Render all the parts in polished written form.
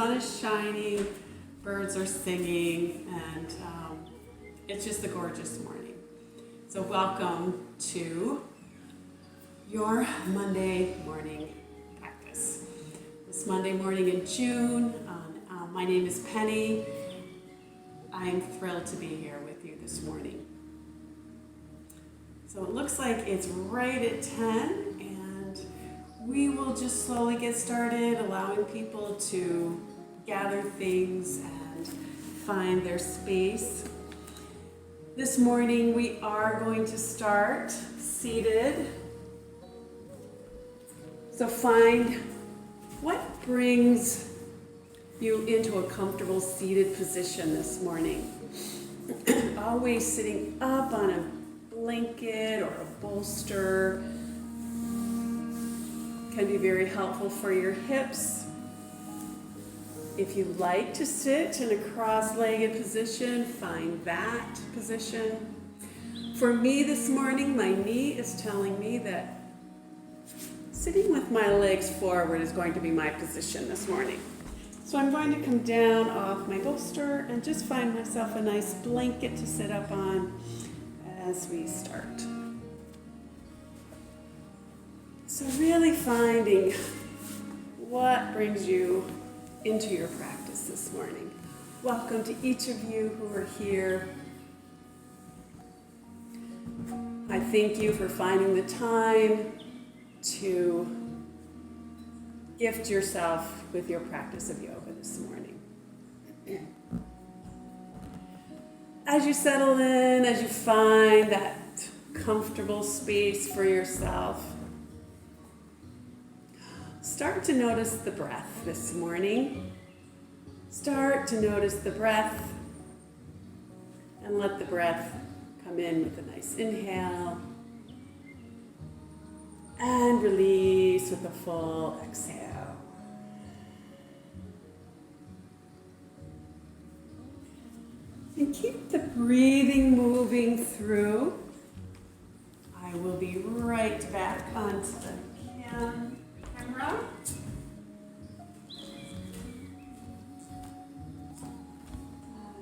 sun is shining, birds are singing, and it's just a gorgeous morning. So welcome to your Monday morning practice. This Monday morning in June, my name is Pennee. I'm thrilled to be here with you this morning. So it looks like it's right at 10, and we will just slowly get started, allowing people to gather things and find their space. This morning we are going to start seated. So find what brings you into a comfortable seated position this morning. Always sitting up on a blanket or a bolster can be very helpful for your hips. If you like to sit in a cross-legged position, find that position. For me this morning, my knee is telling me that sitting with my legs forward is going to be my position this morning. So I'm going to come down off my bolster and just find myself a nice blanket to sit up on as we start. So really finding what brings you into your practice this morning. Welcome to each of you who are here. I thank you for finding the time to gift yourself with your practice of yoga this morning. As you settle in, as you find that comfortable space for yourself, start to notice the breath this morning. Start to notice the breath and let the breath come in with a nice inhale and release with a full exhale. And keep the breathing moving through. I will be right back onto the camera.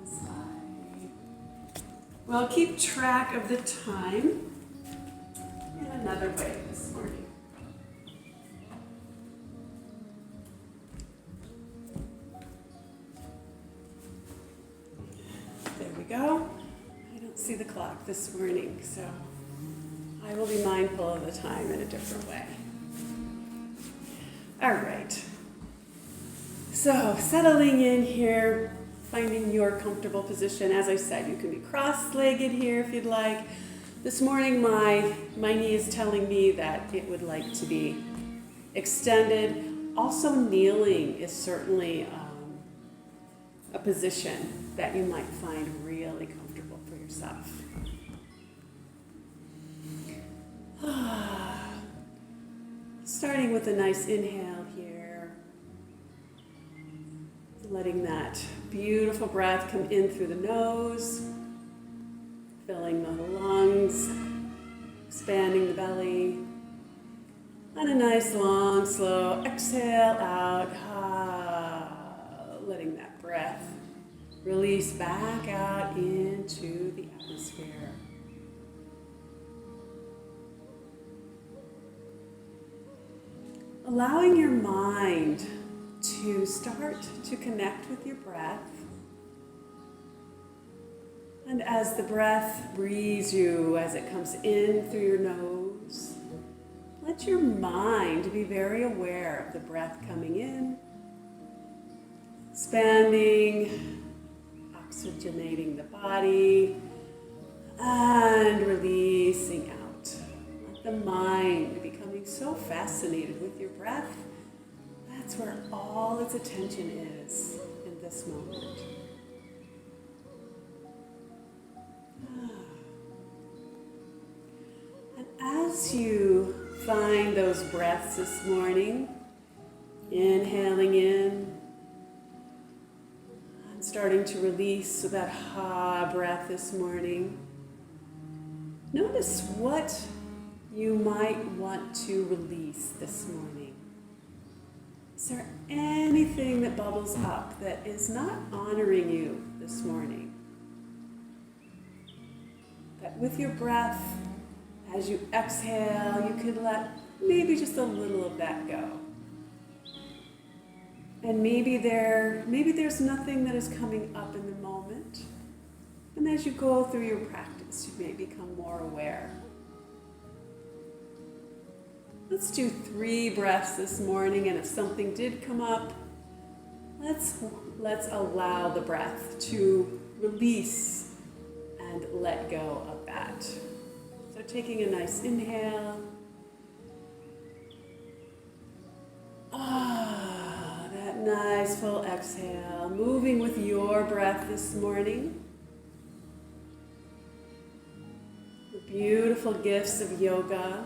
As I will keep track of the time in another way this morning. There we go. I don't see the clock this morning, so I will be mindful of the time in a different way. All right. So settling in here, finding your comfortable position. As I said, you can be cross-legged here if you'd like. This morning, my knee is telling me that it would like to be extended. Also, kneeling is certainly a position that you might find really comfortable for yourself. Starting with a nice inhale here, letting that beautiful breath come in through the nose, filling the lungs, expanding the belly, and a nice long slow exhale out, letting that breath release back out into the atmosphere. Allowing your mind to start to connect with your breath. And as the breath breathes you, as it comes in through your nose, let your mind be very aware of the breath coming in, expanding, oxygenating the body, and releasing out. Let the mind becoming so fascinated with your breath. That's where all its attention is in this moment. And as you find those breaths this morning, inhaling in, and starting to release with that ha breath this morning, notice what you might want to release this morning. Is there anything that bubbles up that is not honoring you this morning? That with your breath, as you exhale, you can let maybe just a little of that go. And maybe there's nothing that is coming up in the moment. And as you go through your practice, you may become more aware. Let's do 3 breaths this morning, and if something did come up, let's allow the breath to release and let go of that. So taking a nice inhale. That nice full exhale. Moving with your breath this morning. The beautiful gifts of yoga,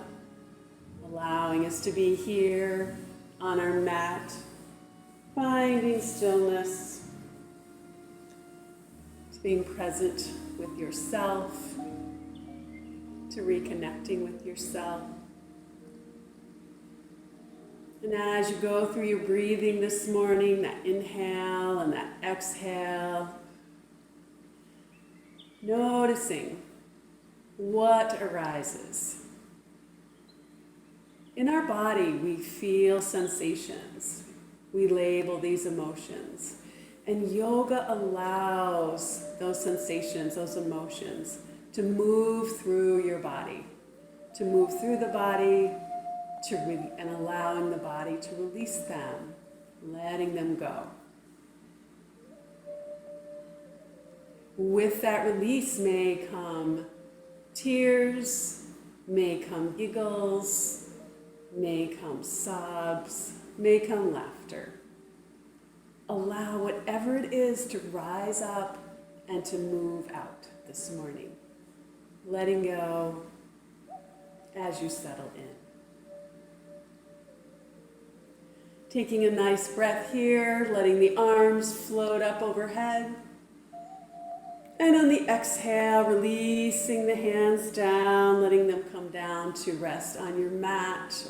allowing us to be here on our mat, finding stillness, being present with yourself, to reconnecting with yourself. And as you go through your breathing this morning, that inhale and that exhale, noticing what arises. In our body, we feel sensations. We label these emotions. And yoga allows those sensations, those emotions, to move through your body, to move through the body, and allowing the body to release them, letting them go. With that release may come tears, may come giggles, may come sobs, may come laughter. Allow whatever it is to rise up and to move out this morning, letting go as you settle in. Taking a nice breath here, letting the arms float up overhead. And on the exhale, releasing the hands down, letting them come down to rest on your mat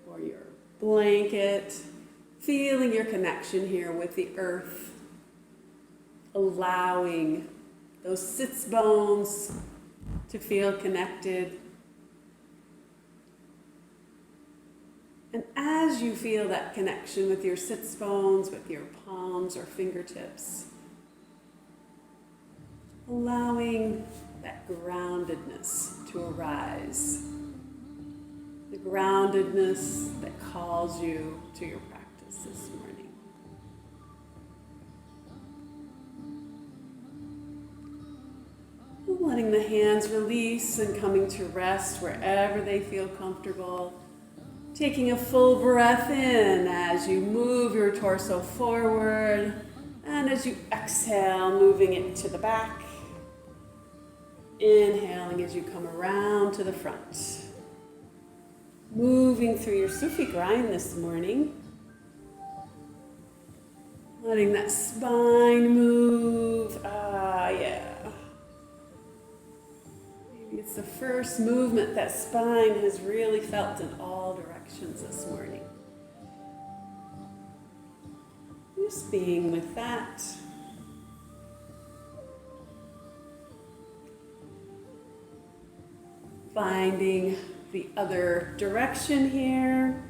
or your blanket. Feeling your connection here with the earth. Allowing those sits bones to feel connected. And as you feel that connection with your sits bones, with your palms or fingertips, allowing that groundedness to arise. The groundedness that calls you to your practice this morning. Letting the hands release and coming to rest wherever they feel comfortable. Taking a full breath in as you move your torso forward, and as you exhale, moving it to the back. Inhaling as you come around to the front. Moving through your Sufi grind this morning. Letting that spine move. Maybe it's the first movement that spine has really felt in all directions this morning. Just being with that. Finding the other direction here.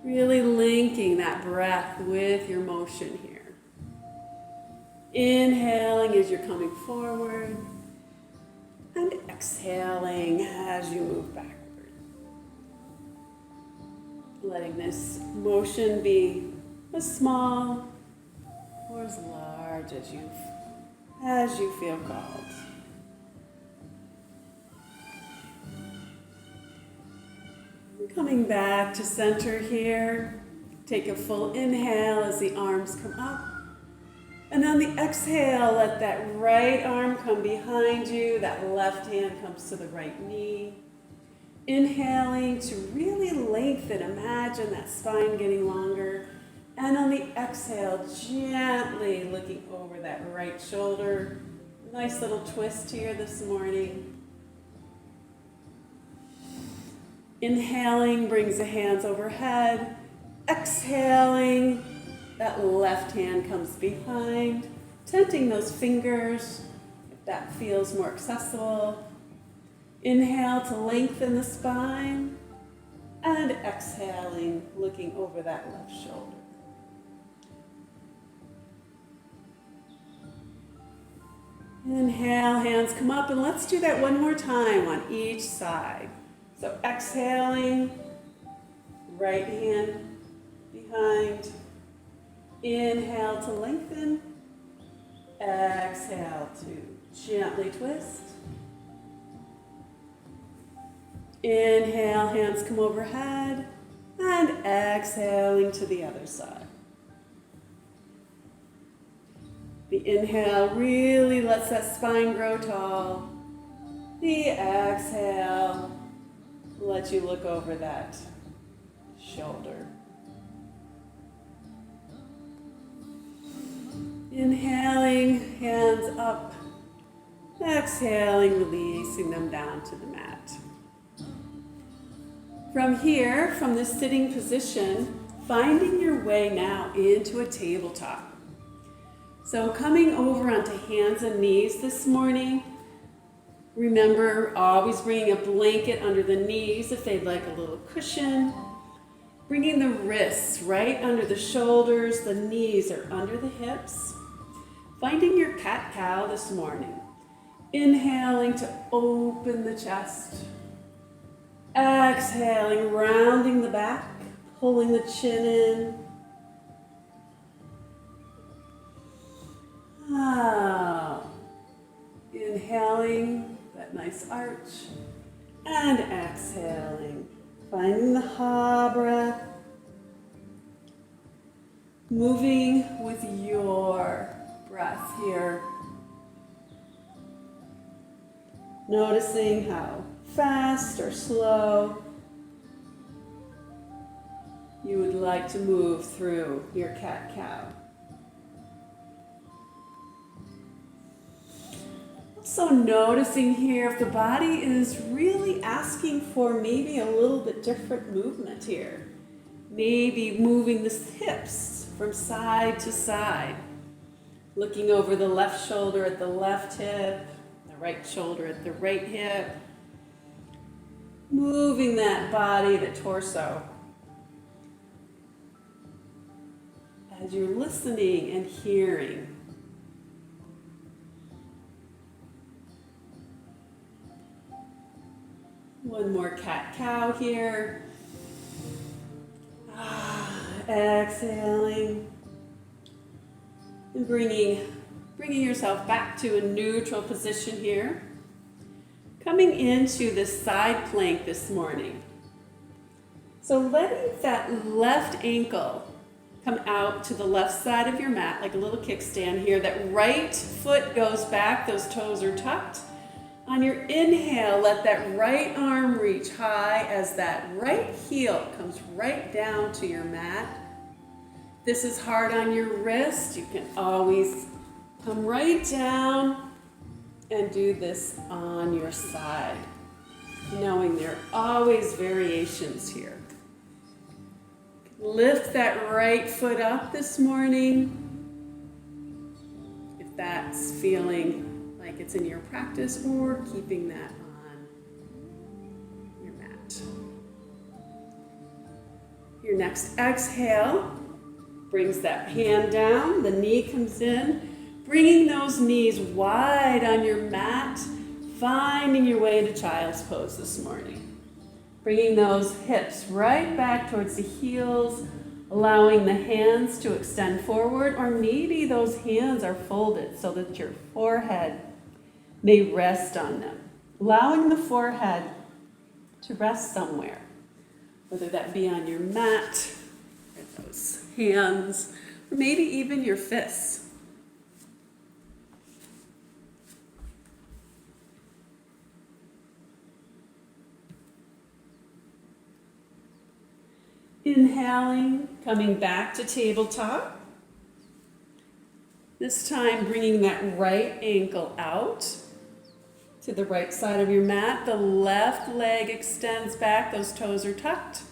Really linking that breath with your motion here. Inhaling as you're coming forward. And exhaling as you move backward. Letting this motion be as small or as large as you feel called. Coming back to center here. Take a full inhale as the arms come up. And on the exhale, let that right arm come behind you. That left hand comes to the right knee. Inhaling to really lengthen. Imagine that spine getting longer. And on the exhale, gently looking over that right shoulder. Nice little twist here this morning. Inhaling brings the hands overhead. Exhaling, that left hand comes behind, tenting those fingers if that feels more accessible. Inhale to lengthen the spine, and exhaling, looking over that left shoulder. Inhale, hands come up, and let's do that one more time on each side. So exhaling, right hand behind. Inhale to lengthen. Exhale to gently twist. Inhale, hands come overhead. And exhaling to the other side. The inhale really lets that spine grow tall. The exhale lets you look over that shoulder. Inhaling, hands up. Exhaling, releasing them down to the mat. From here, from this sitting position, finding your way now into a tabletop. So coming over onto hands and knees this morning. Remember, always bringing a blanket under the knees if they'd like a little cushion. Bringing the wrists right under the shoulders, the knees are under the hips. Finding your cat-cow this morning. Inhaling to open the chest. Exhaling, rounding the back, pulling the chin in. Inhaling, that nice arch, and exhaling, finding the ha breath, moving with your breath here, noticing how fast or slow you would like to move through your cat-cow. So noticing here if the body is really asking for maybe a little bit different movement here. Maybe moving the hips from side to side. Looking over the left shoulder at the left hip, the right shoulder at the right hip. Moving that body, the torso. As you're listening and hearing. One more cat-cow here. Exhaling. And bringing yourself back to a neutral position here. Coming into the side plank this morning. So letting that left ankle come out to the left side of your mat like a little kickstand here. That right foot goes back, those toes are tucked. On your inhale, let that right arm reach high as that right heel comes right down to your mat. This is hard on your wrist. You can always come right down and do this on your side, knowing there are always variations here. Lift that right foot up this morning. If that's feeling like it's in your practice, or keeping that on your mat. Your next exhale brings that hand down, the knee comes in, bringing those knees wide on your mat, finding your way into child's pose this morning. Bringing those hips right back towards the heels, allowing the hands to extend forward, or maybe those hands are folded so that your forehead may rest on them. Allowing the forehead to rest somewhere, whether that be on your mat, or those hands, or maybe even your fists. Inhaling, coming back to tabletop. This time bringing that right ankle out to the right side of your mat. The left leg extends back, those toes are tucked.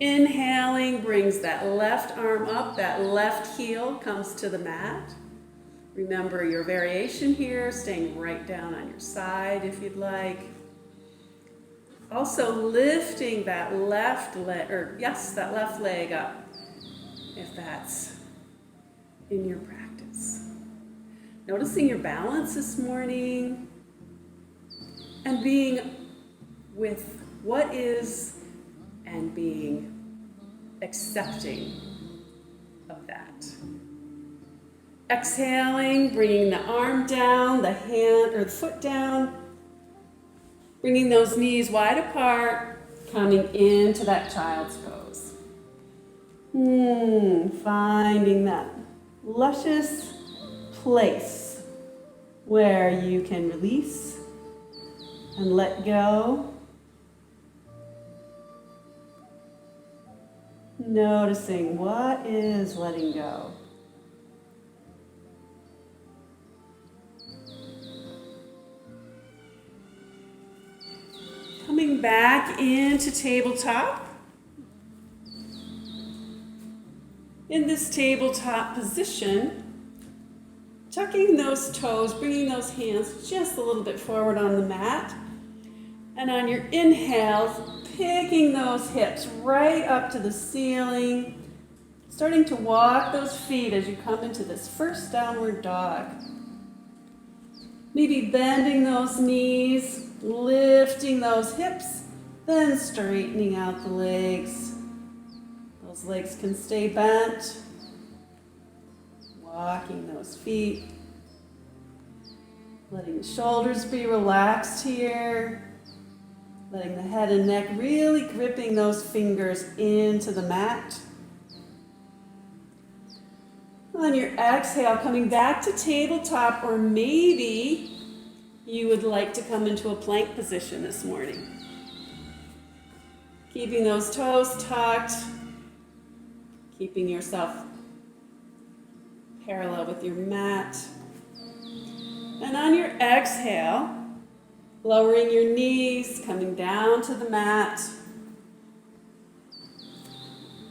Inhaling brings that left arm up, that left heel comes to the mat. Remember your variation here, staying right down on your side if you'd like. Also lifting that left leg, that left leg up, if that's in your practice. Noticing your balance this morning and being with what is and being accepting of that. Exhaling, bringing the arm down, the hand or the foot down, bringing those knees wide apart, coming into that child's pose. Finding that luscious place where you can release and let go. Noticing what is letting go. Coming back into tabletop. In this tabletop position, tucking those toes, bringing those hands just a little bit forward on the mat. And on your inhale, picking those hips right up to the ceiling, starting to walk those feet as you come into this first downward dog. Maybe bending those knees, lifting those hips, then straightening out the legs. Those legs can stay bent. Walking those feet. Letting the shoulders be relaxed here. Letting the head and neck really gripping those fingers into the mat. On your exhale, coming back to tabletop, or maybe you would like to come into a plank position this morning. Keeping those toes tucked, keeping yourself parallel with your mat. And on your exhale, lowering your knees, coming down to the mat,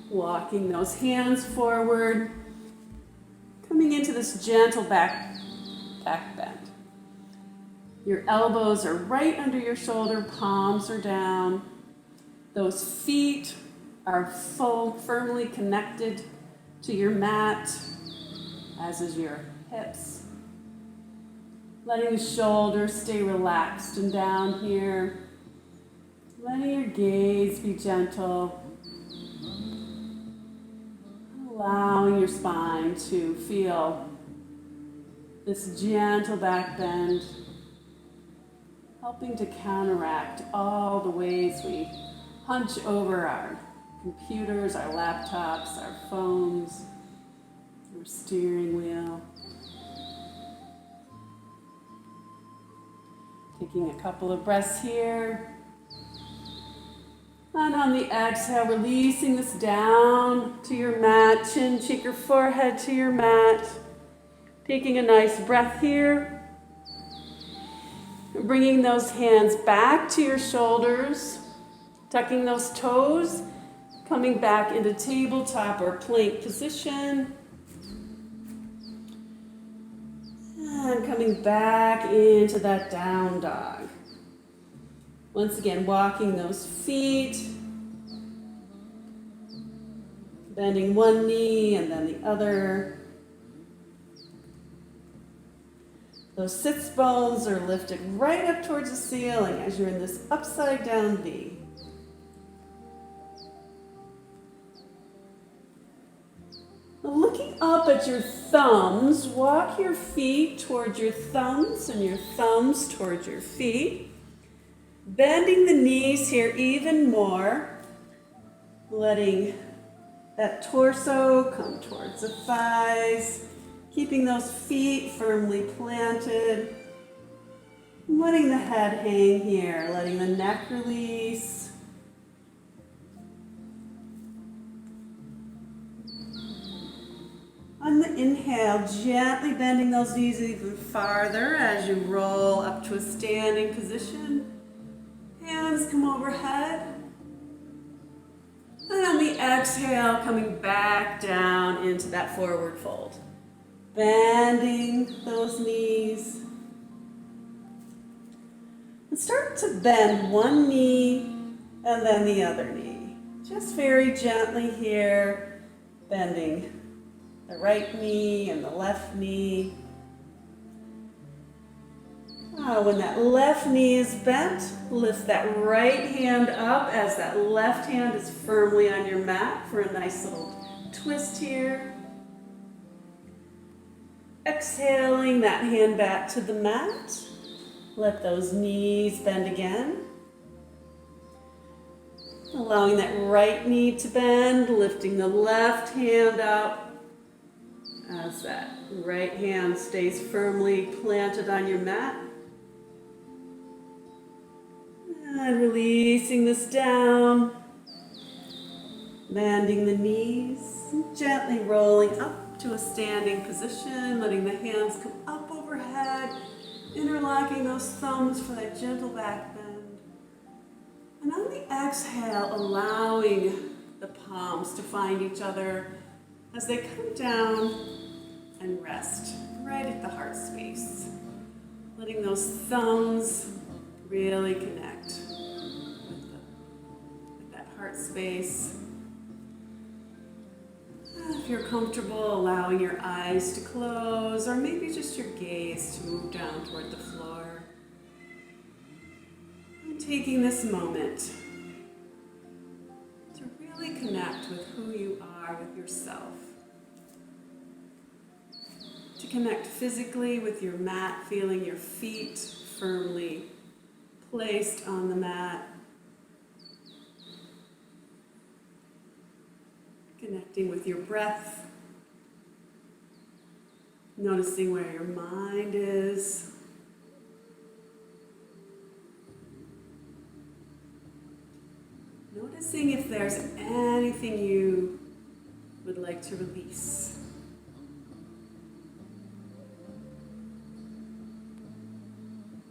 walking those hands forward, coming into this gentle back bend. Your elbows are right under your shoulder, palms are down. Those feet are firmly connected to your mat, as is your hips. Letting the shoulders stay relaxed and down here. Letting your gaze be gentle. Allowing your spine to feel this gentle back bend, helping to counteract all the ways we hunch over our computers, our laptops, our phones, our steering wheel. Taking a couple of breaths here. And on the exhale, releasing this down to your mat, chin, cheek, or forehead to your mat. Taking a nice breath here. Bringing those hands back to your shoulders. Tucking those toes. Coming back into tabletop or plank position. And coming back into that down dog. Once again, walking those feet, bending one knee and then the other. Those sits bones are lifted right up towards the ceiling as you're in this upside down V. Looking up at your thumbs, walk your feet towards your thumbs and your thumbs towards your feet. Bending the knees here even more. Letting that torso come towards the thighs. Keeping those feet firmly planted. Letting the head hang here. Letting the neck release. On the inhale, gently bending those knees even farther as you roll up to a standing position. Hands come overhead. And on the exhale, coming back down into that forward fold. Bending those knees. And start to bend one knee and then the other knee. Just very gently here, bending the right knee and the left knee. When that left knee is bent, lift that right hand up as that left hand is firmly on your mat for a nice little twist here. Exhaling that hand back to the mat. Let those knees bend again. Allowing that right knee to bend, lifting the left hand up as that right hand stays firmly planted on your mat. And releasing this down, bending the knees, gently rolling up to a standing position, letting the hands come up overhead, interlocking those thumbs for that gentle back bend. And on the exhale, allowing the palms to find each other as they come down and rest right at the heart space. Letting those thumbs really connect with that heart space. If you're comfortable, allowing your eyes to close or maybe just your gaze to move down toward the floor. And taking this moment to really connect with who you are, with yourself. To connect physically with your mat, feeling your feet firmly placed on the mat. Connecting with your breath. Noticing where your mind is. Noticing if there's anything you would like to release.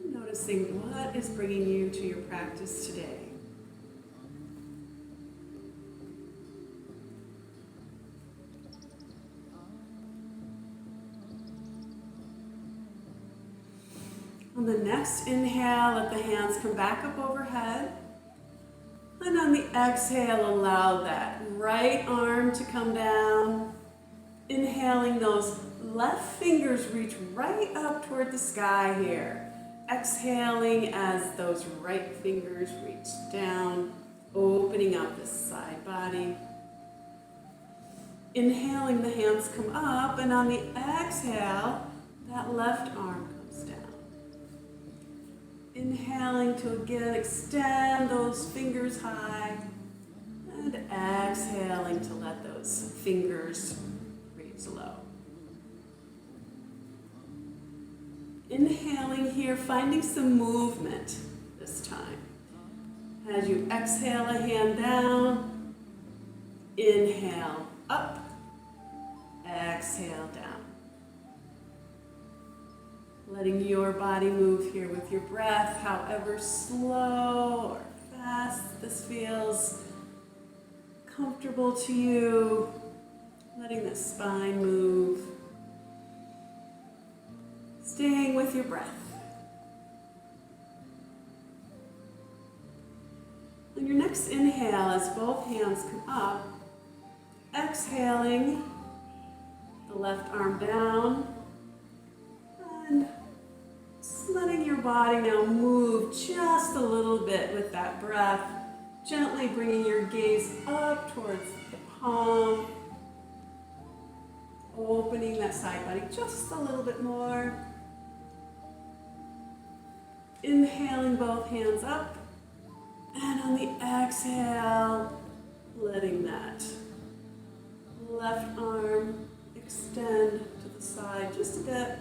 Noticing what is bringing you to your practice today. On the next inhale, let the hands come back up overhead. And on the exhale, allow that right arm to come down. Inhaling, those left fingers reach right up toward the sky here. Exhaling as those right fingers reach down, opening up the side body. Inhaling, the hands come up, and on the exhale, that left arm comes down. Inhaling to again extend those fingers high, and exhaling to let those fingers reach low. Inhaling here, finding some movement this time. As you exhale, a hand down, inhale up, exhale down. Letting your body move here with your breath, however slow or fast this feels comfortable to you. Letting the spine move. Staying with your breath. On your next inhale, as both hands come up, exhaling, the left arm down, and just letting your body now move just a little bit with that breath, gently bringing your gaze up towards the palm, opening that side body just a little bit more. Inhaling, both hands up, and on the exhale, letting that left arm extend to the side just a bit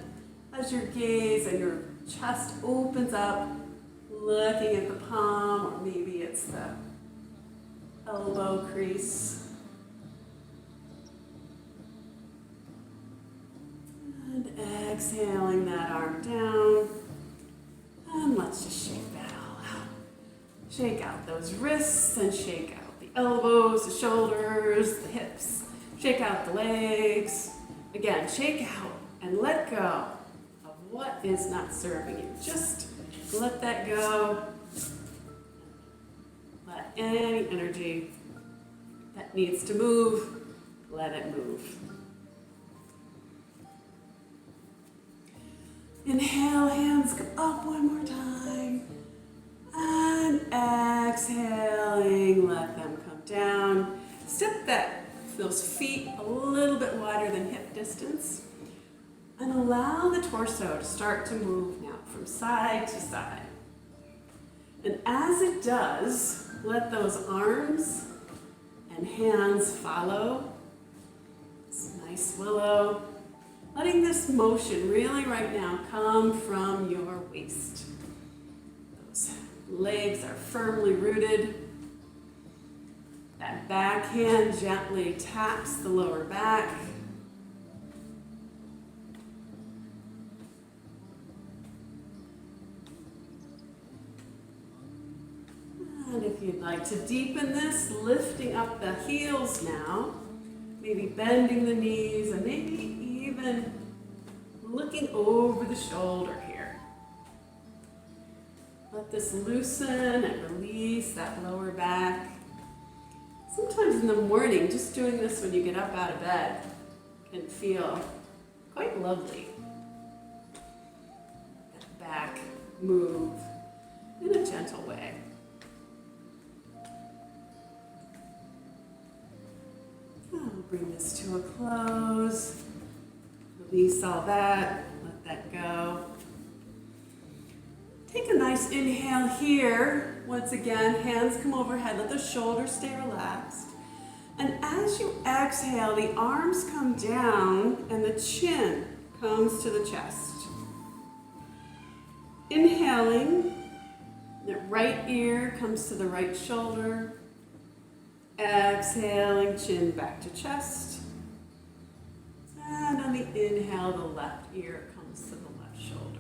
as your gaze and your chest opens up, looking at the palm, or maybe it's the elbow crease. And exhaling that arm down. And let's just shake that all out. Shake out those wrists and shake out the elbows, the shoulders, the hips. Shake out the legs. Again, shake out and let go of what is not serving you. Just let that go. Let any energy that needs to move, let it move. Inhale, hands come up one more time. And exhaling, let them come down. Step those feet a little bit wider than hip distance. And allow the torso to start to move now from side to side. And as it does, let those arms and hands follow. This nice willow. Letting this motion really right now come from your waist. Those legs are firmly rooted. That back hand gently taps the lower back. And if you'd like to deepen this, lifting up the heels now, maybe bending the knees and maybe even looking over the shoulder here. Let this loosen and release that lower back. Sometimes in the morning, just doing this when you get up out of bed can feel quite lovely. That back move in a gentle way. I'll bring this to a close. Release all that, let that go. Take a nice inhale here. Once again, hands come overhead, let the shoulders stay relaxed. And as you exhale, the arms come down and the chin comes to the chest. Inhaling, the right ear comes to the right shoulder. Exhaling, chin back to chest. And on the inhale, the left ear comes to the left shoulder.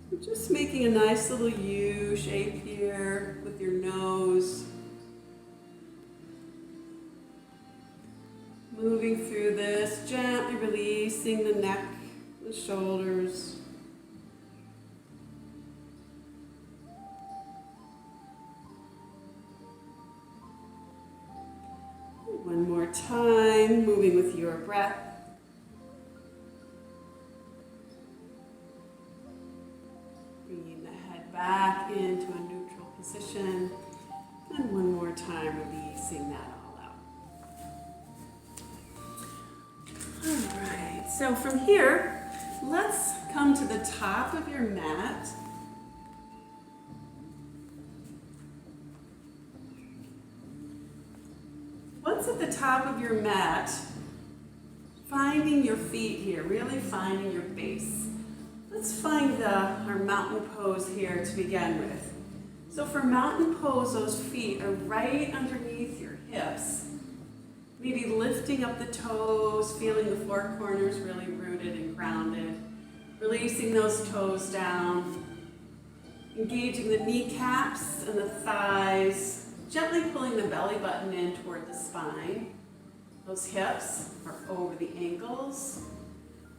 So just making a nice little U shape here with your nose. Moving through this, gently releasing the neck, the shoulders. One more time, moving with your breath. Bringing the head back into a neutral position. And one more time, releasing that all out. All right, so from here, let's come to the top of your mat. Once at the top of your mat, finding your feet here, really finding your base. Let's find our mountain pose here to begin with. So for mountain pose, those feet are right underneath your hips. Maybe lifting up the toes, feeling the four corners really rooted and grounded. Releasing those toes down. Engaging the kneecaps and the thighs. Gently pulling the belly button in toward the spine. Those hips are over the ankles.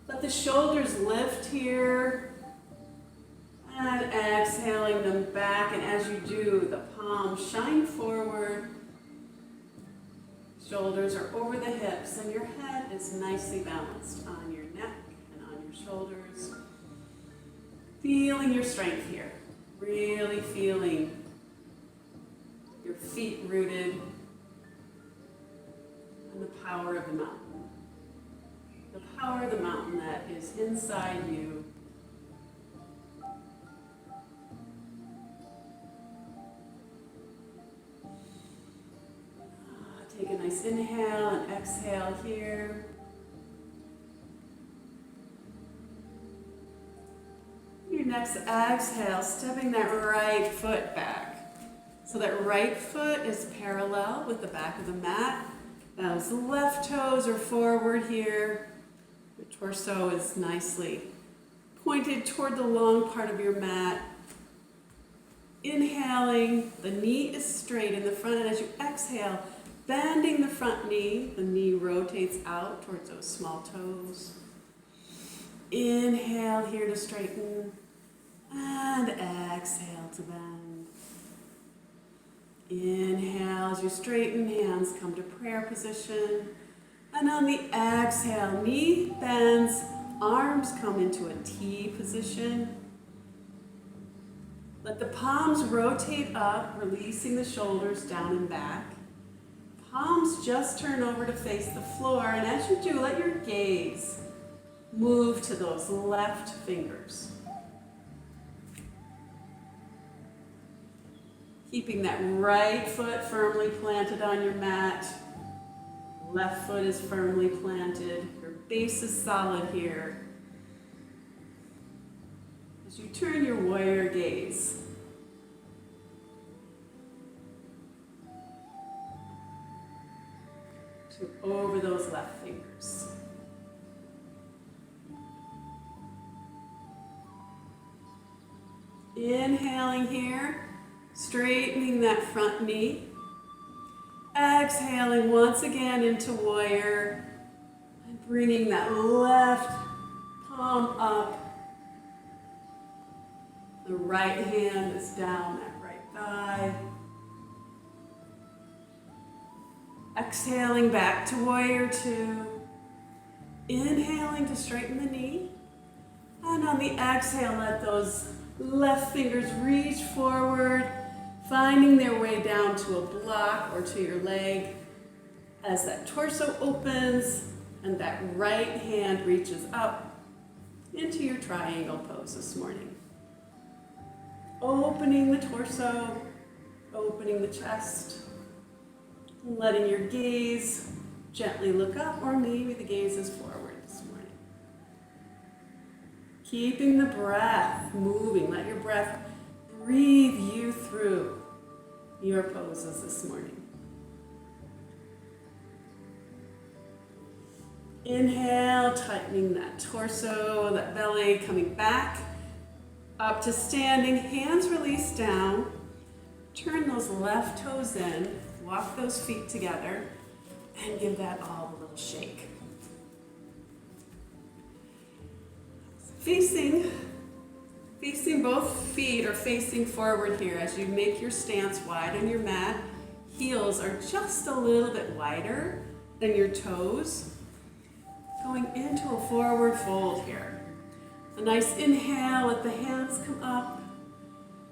Let the shoulders lift here. And exhaling them back. And as you do, the palms shine forward. Shoulders are over the hips. And your head is nicely balanced on your neck and on your shoulders. Feeling your strength here. Really feeling your feet rooted, and the power of the mountain. The power of the mountain that is inside you. Take a nice inhale and exhale here. Your next exhale, stepping that right foot back. So that right foot is parallel with the back of the mat. Those left toes are forward here. Your torso is nicely pointed toward the long part of your mat. inhaling, the knee is straight in the front, and as you exhale, bending the front knee, the knee rotates out towards those small toes. Inhale here to straighten, and exhale to bend. Inhale as you straighten, hands come to prayer position. And on the exhale, knee bends, arms come into a T position. Let the palms rotate up, releasing the shoulders down and back. Palms just turn over to face the floor, and as you do, let your gaze move to those left fingers. Keeping that right foot firmly planted on your mat. Left foot is firmly planted. Your base is solid here. As you turn your warrior gaze to over those left fingers. Inhaling here, straightening that front knee. Exhaling once again into warrior and bringing that left palm up. The right hand is down that right thigh. Exhaling back to warrior two. Inhaling to straighten the knee. And on the exhale, let those left fingers reach forward, finding their way down to a block or to your leg as that torso opens and that right hand reaches up into your triangle pose this morning. Opening the torso, opening the chest, letting your gaze gently look up, or maybe the gaze is forward this morning. Keeping the breath moving, let your breath breathe you through your poses this morning. Inhale, tightening that torso, that belly, coming back up to standing, hands release down. Turn those left toes in, walk those feet together, and give that all a little shake. Facing both feet are facing forward here as you make your stance wide on your mat. Heels are just a little bit wider than your toes. Going into a forward fold here. A nice inhale, let the hands come up.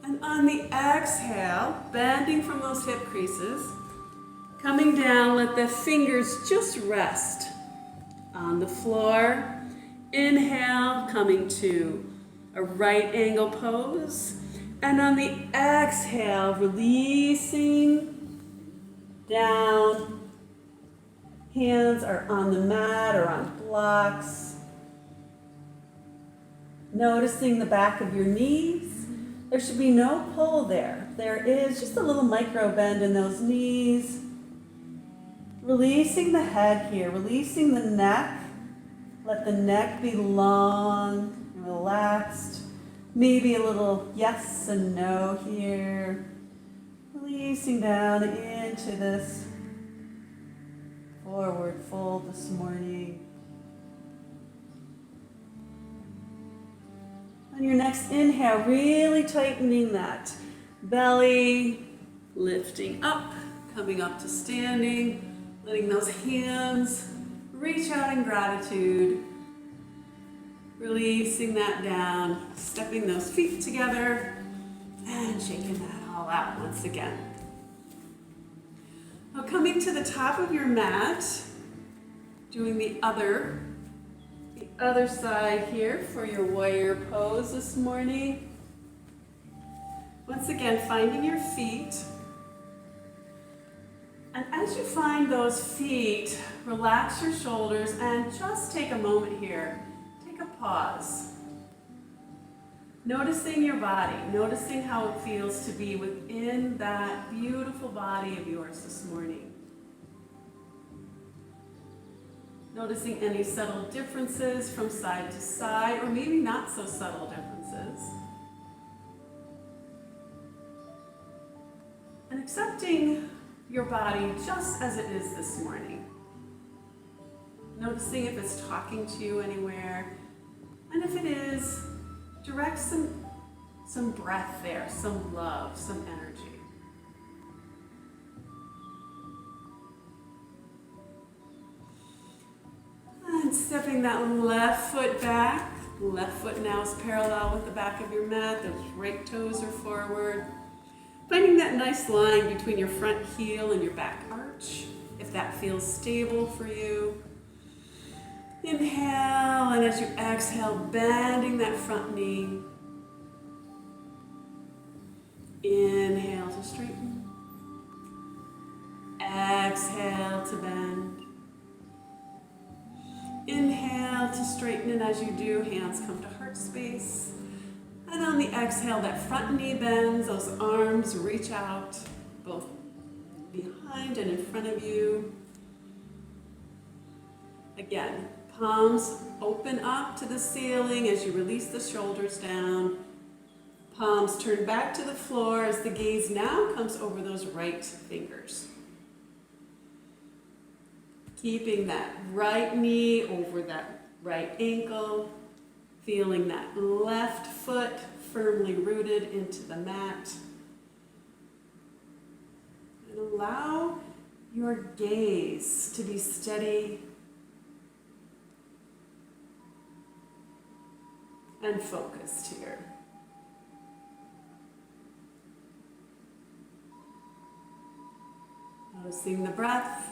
And on the exhale, bending from those hip creases, coming down, let the fingers just rest on the floor. Inhale, coming to a right angle pose. And on the exhale, releasing down. Hands are on the mat or on blocks. Noticing the back of your knees. There should be no pull there. There is just a little micro bend in those knees. Releasing the head here, releasing the neck. Let the neck be long and relaxed. Maybe a little yes and no here. Releasing down into this forward fold this morning. On your next inhale, really tightening that belly, lifting up, coming up to standing, letting those hands reach out in gratitude, releasing that down, stepping those feet together, and shaking that all out once again. Now coming to the top of your mat, doing the other side here for your warrior pose this morning. Once again, finding your feet. And as you find those feet, relax your shoulders and just take a moment here. Take a pause. Noticing your body, noticing how it feels to be within that beautiful body of yours this morning. Noticing any subtle differences from side to side, or maybe not so subtle differences. And accepting your body just as it is this morning. Noticing if it's talking to you anywhere. And if it is, direct some breath there, some love, some energy. And stepping that left foot back. Left foot now is parallel with the back of your mat. Those right toes are forward. Finding that nice line between your front heel and your back arch, if that feels stable for you. Inhale, and as you exhale, bending that front knee. Inhale to straighten. Exhale to bend. Inhale to straighten, and as you do, hands come to heart space. And on the exhale, that front knee bends, those arms reach out, both behind and in front of you. Again, palms open up to the ceiling as you release the shoulders down. Palms turn back to the floor as the gaze now comes over those right fingers. Keeping that right knee over that right ankle. Feeling that left foot firmly rooted into the mat. And allow your gaze to be steady and focused here. Noticing the breath.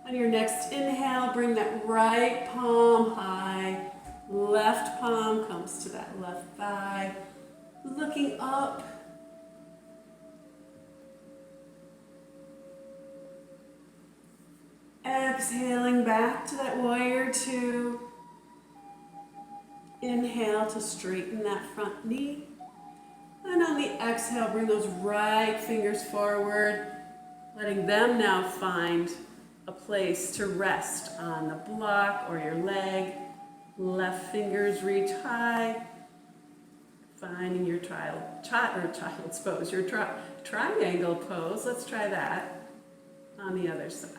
On your next inhale, bring that right palm high. Left palm comes to that left thigh. Looking up. Exhaling back to that warrior two. Inhale to straighten that front knee. And on the exhale, bring those right fingers forward, letting them now find a place to rest on the block or your leg. Left fingers reach high, finding your child's pose, your triangle pose. Let's try that on the other side.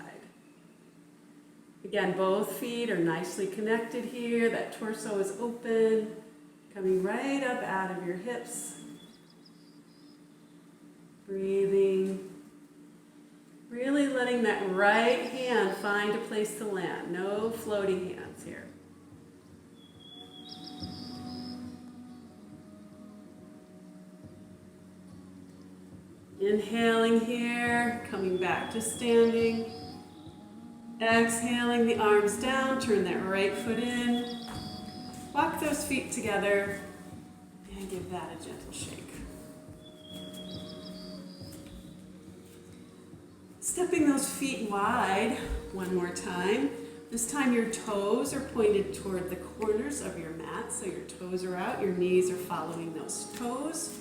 Again, both feet are nicely connected here. That torso is open, coming right up out of your hips. Breathing. Really letting that right hand find a place to land. No floating hands here. Inhaling here, coming back to standing. Exhaling the arms down, turn that right foot in. Walk those feet together and give that a gentle shake. Stepping those feet wide one more time. This time your toes are pointed toward the corners of your mat, so your toes are out, your knees are following those toes.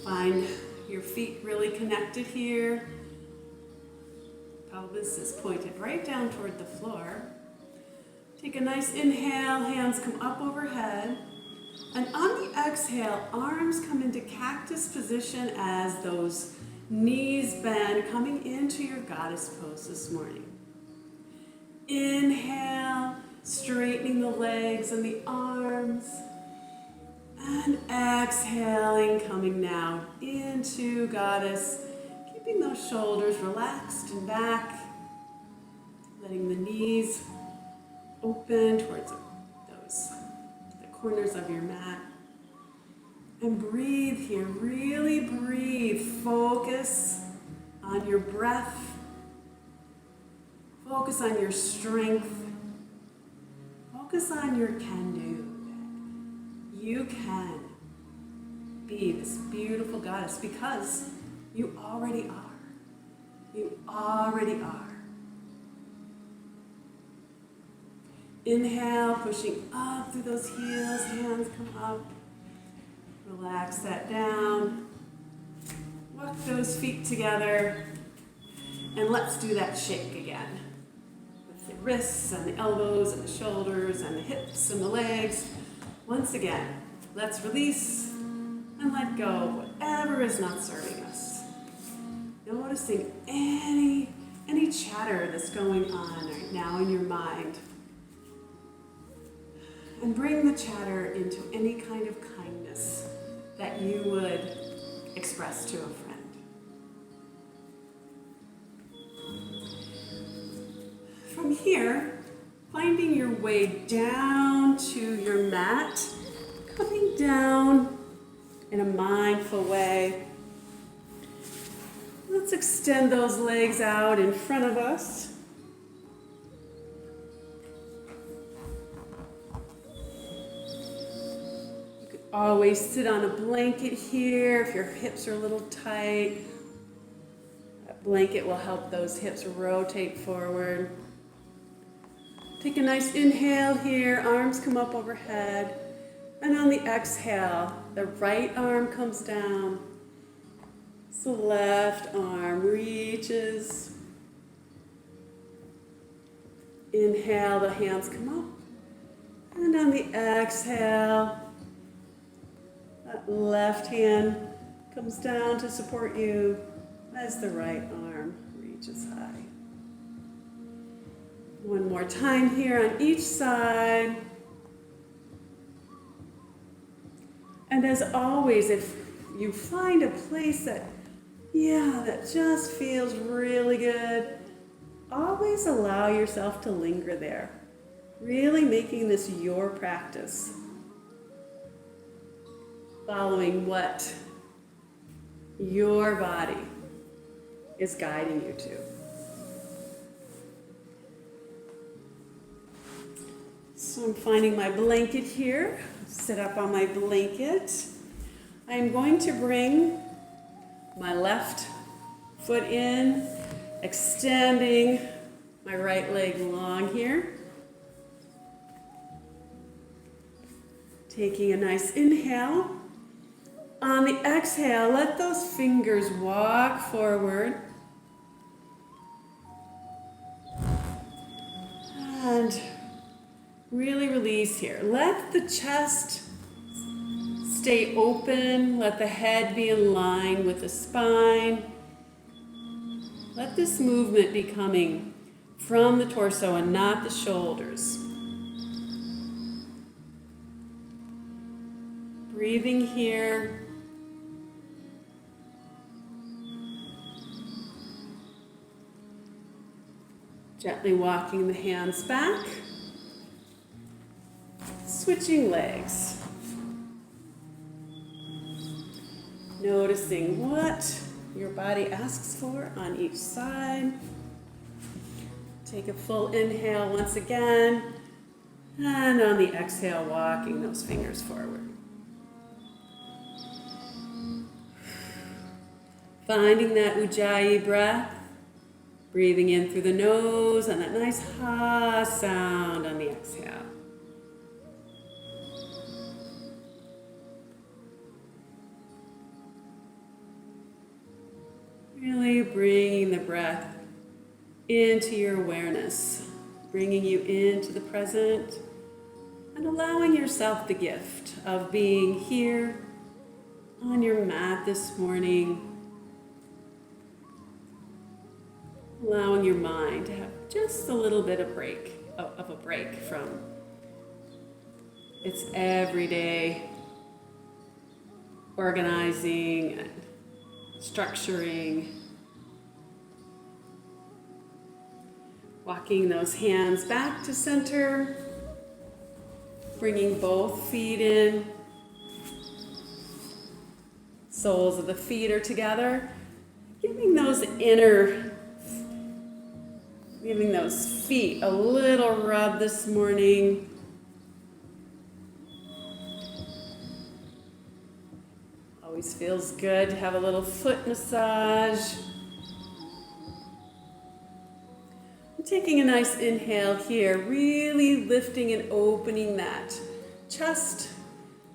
Find your feet really connected here. Pelvis is pointed right down toward the floor. Take a nice inhale, hands come up overhead. And on the exhale, arms come into cactus position as those knees bend, coming into your goddess pose this morning. Inhale, straightening the legs and the arms. And exhaling, coming now into goddess. Keeping those shoulders relaxed and back. Letting the knees open towards the corners of your mat. And breathe here, really breathe. Focus on your breath. Focus on your strength. Focus on your can-do. You can be this beautiful goddess because you already are. You already are. Inhale, pushing up through those heels, hands come up. Relax that down. Walk those feet together. And let's do that shake again. With the wrists and the elbows and the shoulders and the hips and the legs. Once again, Let's release and let go of whatever is not serving us. Noticing any chatter that's going on right now in your mind. And bring the chatter into any kind of kindness that you would express to a friend. From here, finding your way down to your mat, coming down in a mindful way. Let's extend those legs out in front of us. You could always sit on a blanket here if your hips are a little tight. That blanket will help those hips rotate forward. Take a nice inhale here, arms come up overhead. And on the exhale, the right arm comes down. The left arm reaches. Inhale, the hands come up. And on the exhale, that left hand comes down to support you as the right arm reaches high. One more time here on each side. And as always, if you find a place that just feels really good, always allow yourself to linger there. Really making this your practice. Following what your body is guiding you to. So I'm finding my blanket here. Sit up on my blanket. I'm going to bring my left foot in, extending my right leg long here. Taking a nice inhale. On the exhale, let those fingers walk forward. And really release here. Let the chest stay open. Let the head be in line with the spine. Let this movement be coming from the torso and not the shoulders. Breathing here. Gently walking the hands back. Switching legs. Noticing what your body asks for on each side. Take a full inhale once again. And on the exhale, walking those fingers forward. Finding that Ujjayi breath. Breathing in through the nose and that nice ha sound on the exhale. Really bringing the breath into your awareness, bringing you into the present, and allowing yourself the gift of being here on your mat this morning, allowing your mind to have just a little bit of a break from its everyday organizing and structuring. Walking those hands back to center, bringing both feet in. Soles of the feet are together, giving those feet a little rub this morning. Always feels good to have a little foot massage. Taking a nice inhale here, really lifting and opening that chest.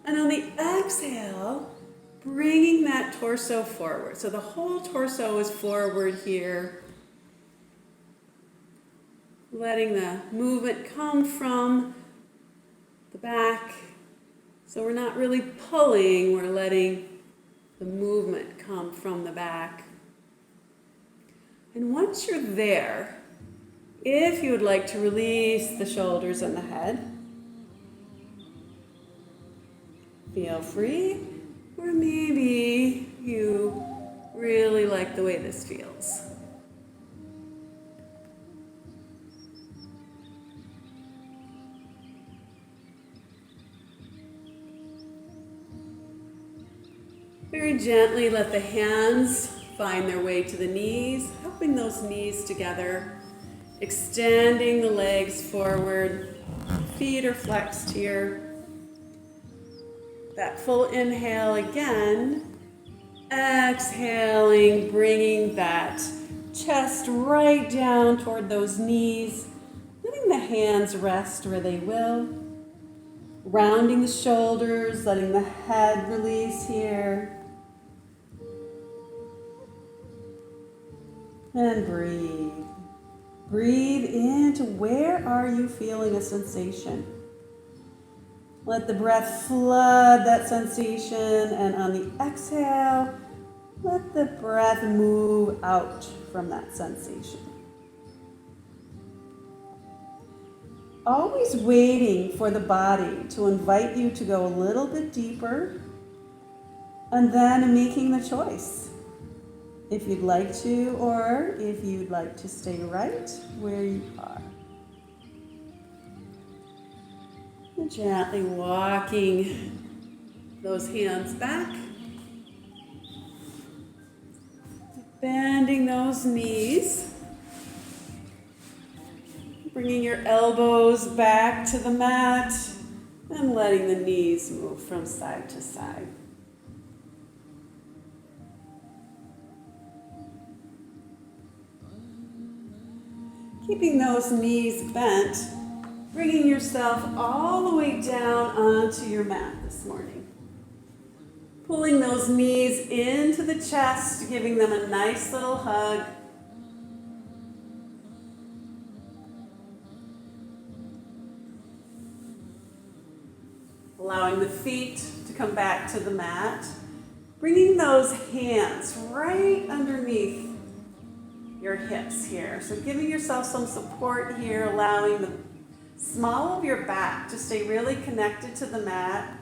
And on the exhale, bringing that torso forward. So the whole torso is forward here. Letting the movement come from the back, So we're not really pulling, we're letting the movement come from the back. And once you're there, if you would like to release the shoulders and the head, feel free, or maybe you really like the way this feels. Very gently let the hands find their way to the knees, helping those knees together, extending the legs forward, feet are flexed here. That full inhale again, exhaling, bringing that chest right down toward those knees, letting the hands rest where they will, rounding the shoulders, letting the head release here. And breathe. Breathe into where are you feeling a sensation. Let the breath flood that sensation, and on the exhale, let the breath move out from that sensation. Always waiting for the body to invite you to go a little bit deeper, and then making the choice. If you'd like to, or if you'd like to stay right where you are. And gently walking those hands back. Bending those knees. Bringing your elbows back to the mat and letting the knees move from side to side. Keeping those knees bent, bringing yourself all the way down onto your mat this morning. Pulling those knees into the chest, giving them a nice little hug. Allowing the feet to come back to the mat. Bringing those hands right underneath your hips here. So giving yourself some support here, allowing the small of your back to stay really connected to the mat.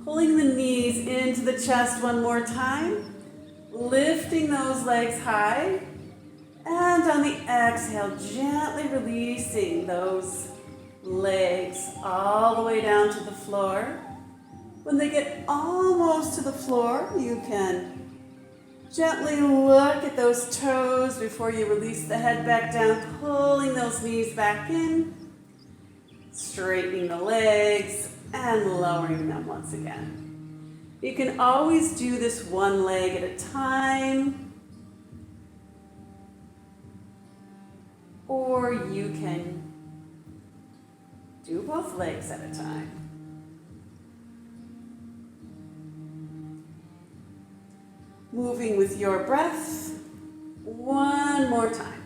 Pulling the knees into the chest one more time. Lifting those legs high. And on the exhale, gently releasing those legs all the way down to the floor. When they get almost to the floor, you can gently look at those toes before you release the head back down, pulling those knees back in, straightening the legs, and lowering them once again. You can always do this one leg at a time, or you can do both legs at a time. Moving with your breath, one more time.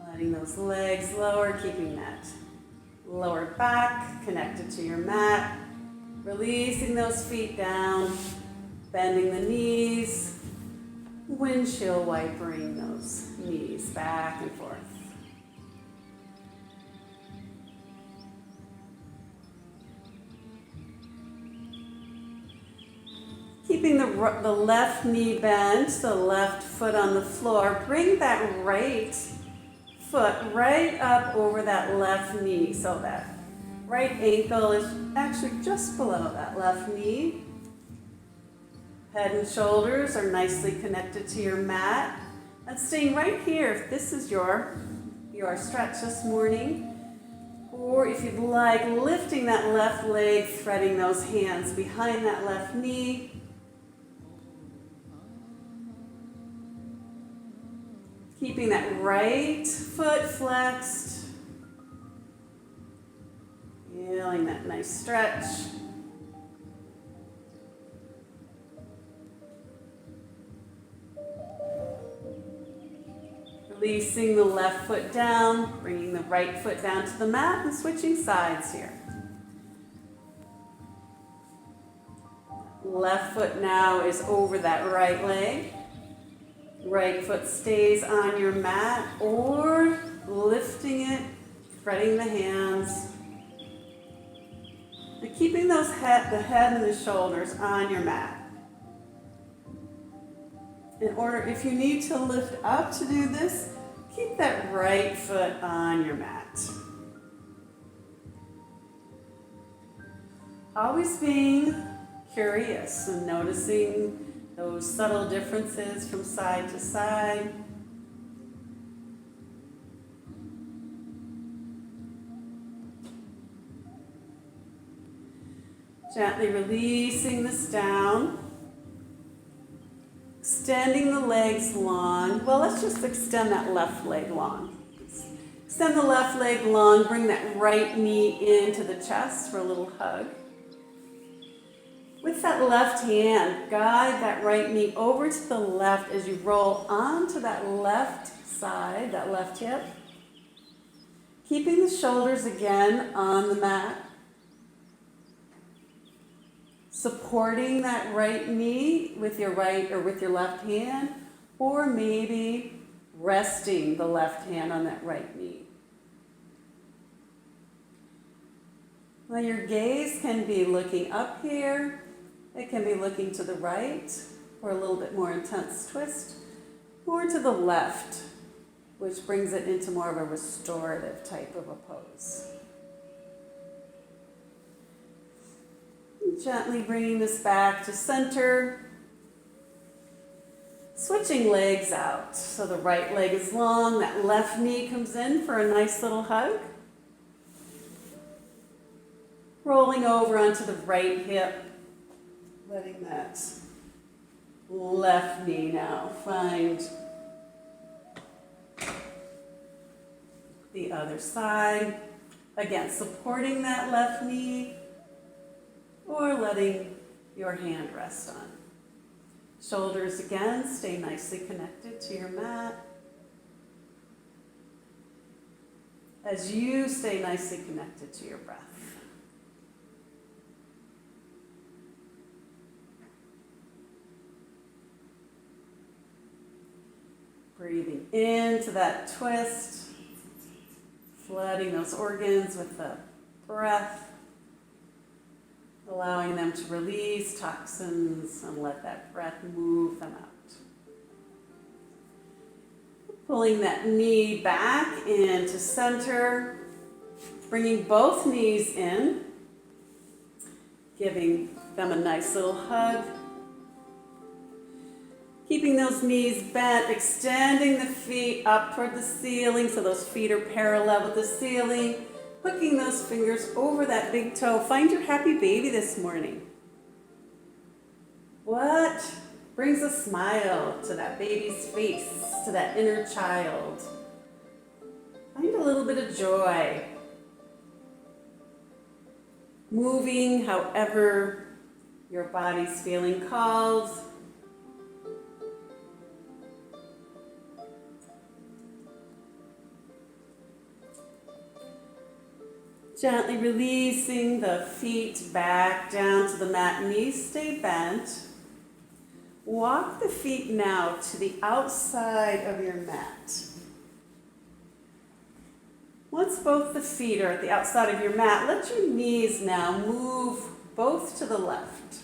Letting those legs lower, keeping that lower back connected to your mat. Releasing those feet down, bending the knees, windshield wipering those knees back and forth. Keeping the left knee bent, the left foot on the floor, bring that right foot right up over that left knee. So that right ankle is actually just below that left knee. Head and shoulders are nicely connected to your mat. And staying right here, if this is your stretch this morning. Or if you'd like, lifting that left leg, threading those hands behind that left knee. Keeping that right foot flexed. Feeling that nice stretch. Releasing the left foot down, bringing the right foot down to the mat and switching sides here. Left foot now is over that right leg. Right foot stays on your mat or lifting it, threading the hands. And keeping the head and the shoulders on your mat. If you need to lift up to do this, keep that right foot on your mat. Always being curious and noticing those subtle differences from side to side. Gently releasing this down. Extending the legs long. Well, let's just extend that left leg long. Extend the left leg long. Bring that right knee into the chest for a little hug. With that left hand, guide that right knee over to the left as you roll onto that left side, that left hip. Keeping the shoulders again on the mat. Supporting that right knee with your right or with your left hand, or maybe resting the left hand on that right knee. Now your gaze can be looking up here. It can be looking to the right, or a little bit more intense twist, or to the left, which brings it into more of a restorative type of a pose. Gently bringing this back to center. Switching legs out. So the right leg is long, that left knee comes in for a nice little hug. Rolling over onto the right hip. Letting that left knee now find the other side. Again, supporting that left knee. Or letting your hand rest on. Shoulders again, stay nicely connected to your mat. As you stay nicely connected to your breath. Breathing into that twist, flooding those organs with the breath. Allowing them to release toxins and let that breath move them out. Pulling that knee back into center, bringing both knees in, giving them a nice little hug. Keeping those knees bent, extending the feet up toward the ceiling so those feet are parallel with the ceiling. Hooking those fingers over that big toe. Find your happy baby this morning. What brings a smile to that baby's face, to that inner child? Find a little bit of joy. Moving however your body's feeling called. Gently releasing the feet back down to the mat, knees stay bent. Walk the feet now to the outside of your mat. Once both the feet are at the outside of your mat, let your knees now move both to the left.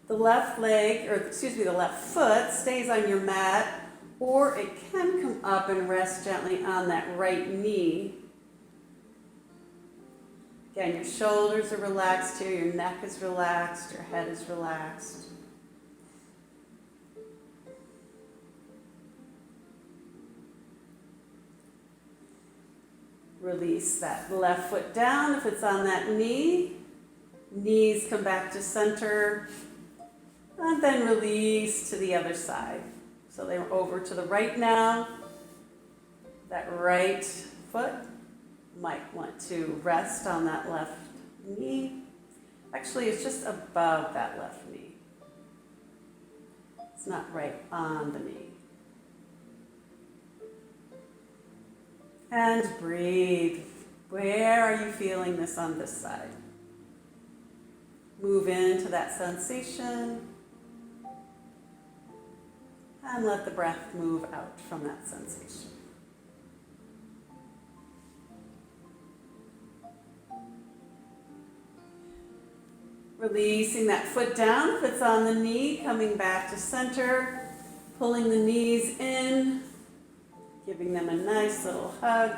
The left leg, the left foot stays on your mat, or it can come up and rest gently on that right knee. Again, your shoulders are relaxed here, your neck is relaxed, your head is relaxed. Release that left foot down if it's on that knee. Knees come back to center. And then release to the other side. So they're over to the right now. That right foot might want to rest on that left knee. Actually, it's just above that left knee. It's not right on the knee. And breathe. Where are you feeling this on this side? Move into that sensation. And let the breath move out from that sensation. Releasing that foot down if it's on the knee, coming back to center, pulling the knees in, giving them a nice little hug.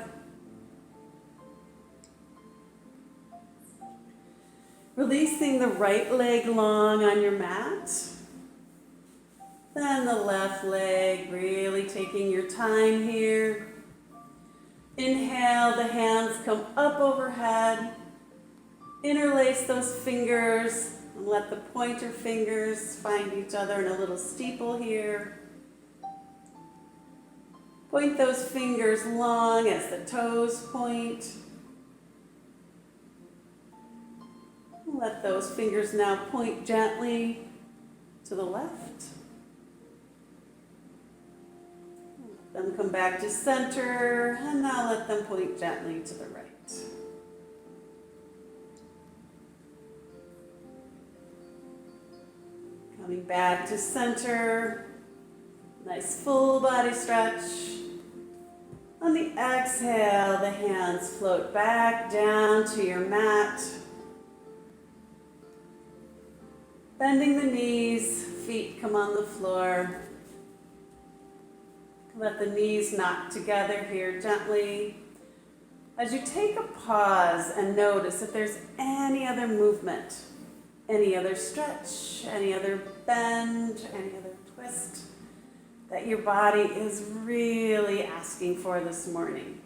Releasing the right leg long on your mat. Then the left leg, really taking your time here. Inhale, the hands come up overhead. Interlace those fingers and let the pointer fingers find each other in a little steeple here. Point those fingers long as the toes point. Let those fingers now point gently to the left. Let them come back to center, and now let them point gently to the right. Coming back to center, nice full body stretch. On the exhale, the hands float back down to your mat. Bending the knees, feet come on the floor. Let the knees knock together here gently. As you take a pause and notice if there's any other movement, any other stretch, any other bend, any other twist that your body is really asking for this morning.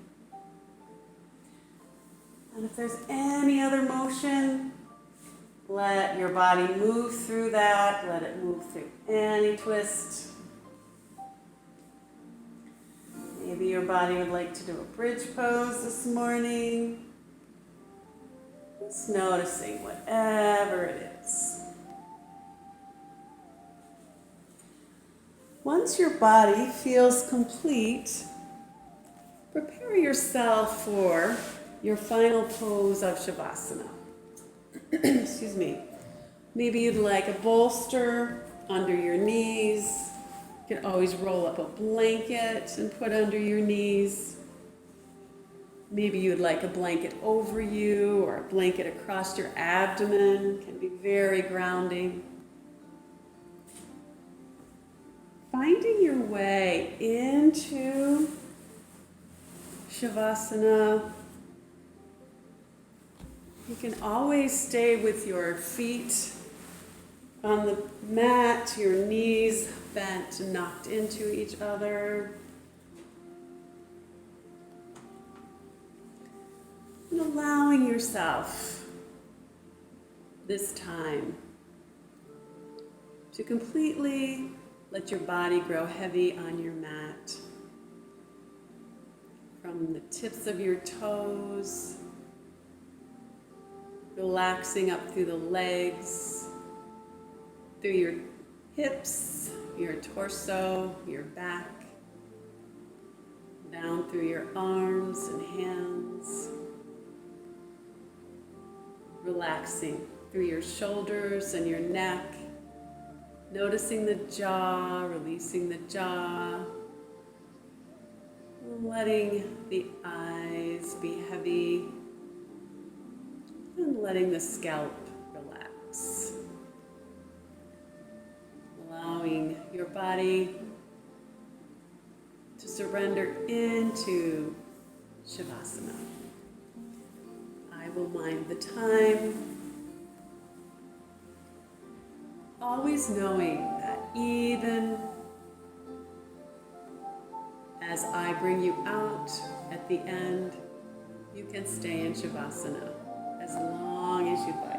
And if there's any other motion, let your body move through that. Let it move through any twist. Maybe your body would like to do a bridge pose this morning. Just noticing whatever it is. Once your body feels complete, prepare yourself for your final pose of Shavasana. Excuse me. Maybe you'd like a bolster under your knees. You can always roll up a blanket and put under your knees. Maybe you'd like a blanket over you or a blanket across your abdomen. It can be very grounding. Finding your way into Shavasana. You can always stay with your feet on the mat, your knees bent and knocked into each other. And allowing yourself this time to completely let your body grow heavy on your mat. From the tips of your toes, relaxing up through the legs, through your hips, your torso, your back, down through your arms and hands, relaxing through your shoulders and your neck, noticing the jaw, releasing the jaw, letting the eyes be heavy, and letting the scalp relax. Allowing your body to surrender into Shavasana. I will mind the time, always knowing that even as I bring you out at the end, you can stay in Shavasana as long as you'd like.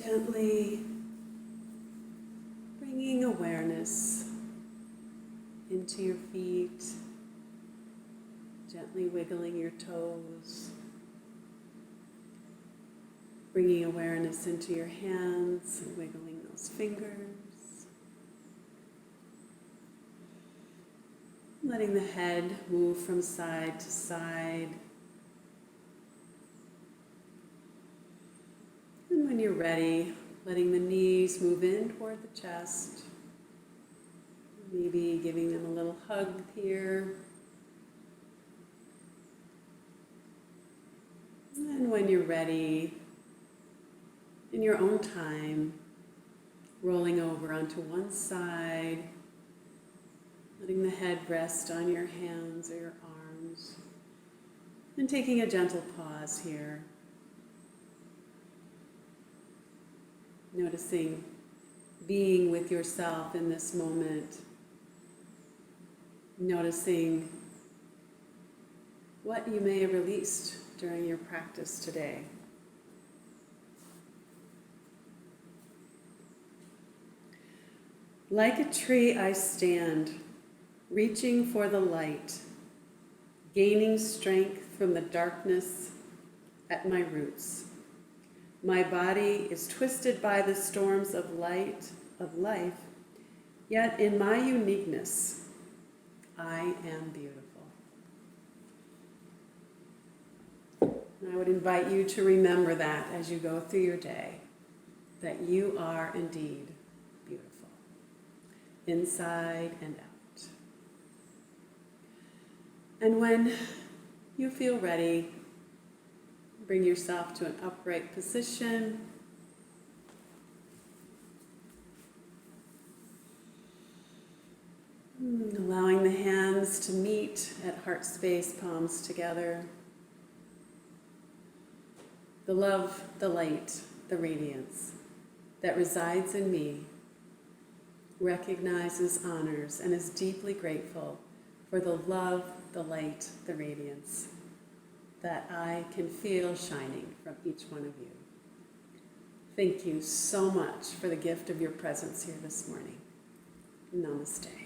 Gently bringing awareness into your feet, gently wiggling your toes, bringing awareness into your hands and wiggling those fingers, letting the head move from side to side. And when you're ready, letting the knees move in toward the chest, maybe giving them a little hug here. And when you're ready, in your own time, rolling over onto one side, letting the head rest on your hands or your arms, and taking a gentle pause here. Noticing being with yourself in this moment. Noticing what you may have released during your practice today. Like a tree I stand, reaching for the light, gaining strength from the darkness at my roots. My body is twisted by the storms of light, of life, yet in my uniqueness, I am beautiful. And I would invite you to remember that as you go through your day, that you are indeed beautiful, inside and out. And when you feel ready, bring yourself to an upright position. Allowing the hands to meet at heart space, palms together. The love, the light, the radiance that resides in me recognizes, honors, and is deeply grateful for the love, the light, the radiance that I can feel shining from each one of you. Thank you so much for the gift of your presence here this morning. Namaste.